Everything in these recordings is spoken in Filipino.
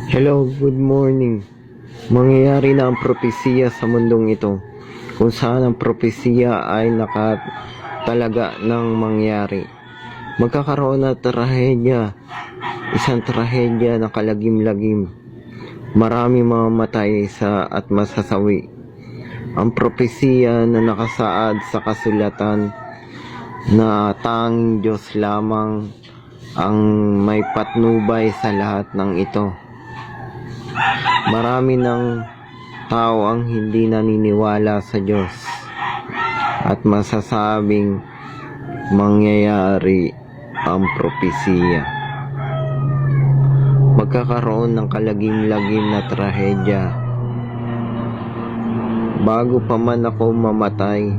Hello, good morning. Mangyayari na ang propesiya sa mundong ito, kung saan ang propesiya ay nakatalaga ng mangyari. Magkakaroon na trahedya, isang trahedya na kalagim-lagim. Marami mamamatay at masasawi. Ang propesiya na nakasaad sa kasulatan na tanging Diyos lamang ang may patnubay sa lahat ng ito. Marami ng tao ang hindi naniniwala sa Diyos at masasabing mangyayari ang propesiya. Magkakaroon ng kalagim-lagim na trahedya. Bago pa man ako mamatay,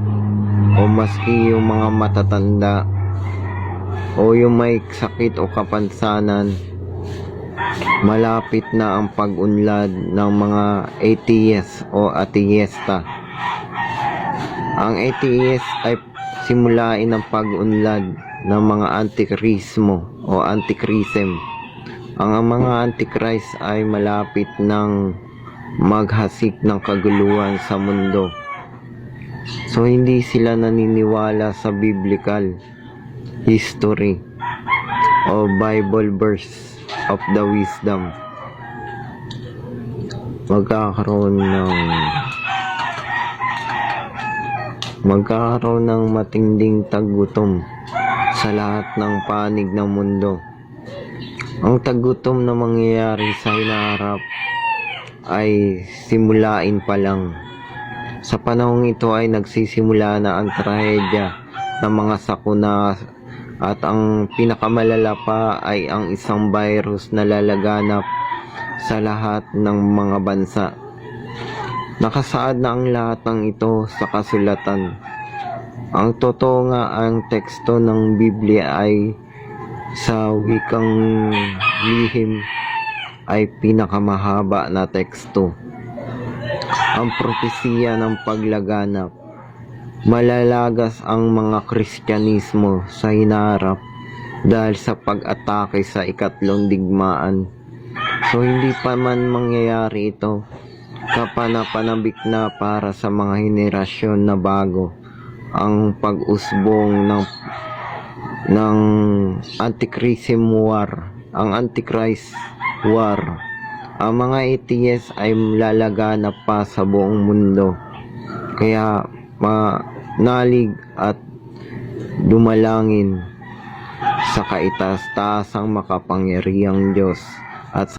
o maski yung mga matatanda, o yung may sakit o kapansanan, malapit na ang pag-unlad ng mga atheist o ateista. Ang atheist ay simulain ang pag-unlad ng mga antikrismo o antikrism. Ang mga antichrist ay malapit ng maghasik ng kaguluhan sa mundo. So hindi sila naniniwala sa biblical history o Bible verse of the wisdom. Magkakaroon ng matinding taggutom sa lahat ng panig ng mundo. Ang taggutom na mangyayari sa hinaharap ay simulain pa lang. Sa panahong ito ay nagsisimula na ang trahedya ng mga sakuna, at ang pinakamalala pa ay ang isang virus na lalaganap sa lahat ng mga bansa. Nakasaad na ang lahat ng ito sa kasulatan. Ang totoo nga, ang teksto ng Biblia ay sa wikang lihim ay pinakamahaba na teksto. Ang propesiya ng paglaganap. Malalagas ang mga Kristyanismo sa hinaharap dahil sa pag-atake sa ikatlong digmaan. So hindi pa man mangyayari ito, kapanapanabik na para sa mga henerasyon na bago ang pag-usbong ng Antichrist War, ang Antichrist War. Ang mga atheist ay lalaganap pa sa buong mundo. Kaya manalig at dumalangin sa kaitaas-taasang makapangyarihang Diyos at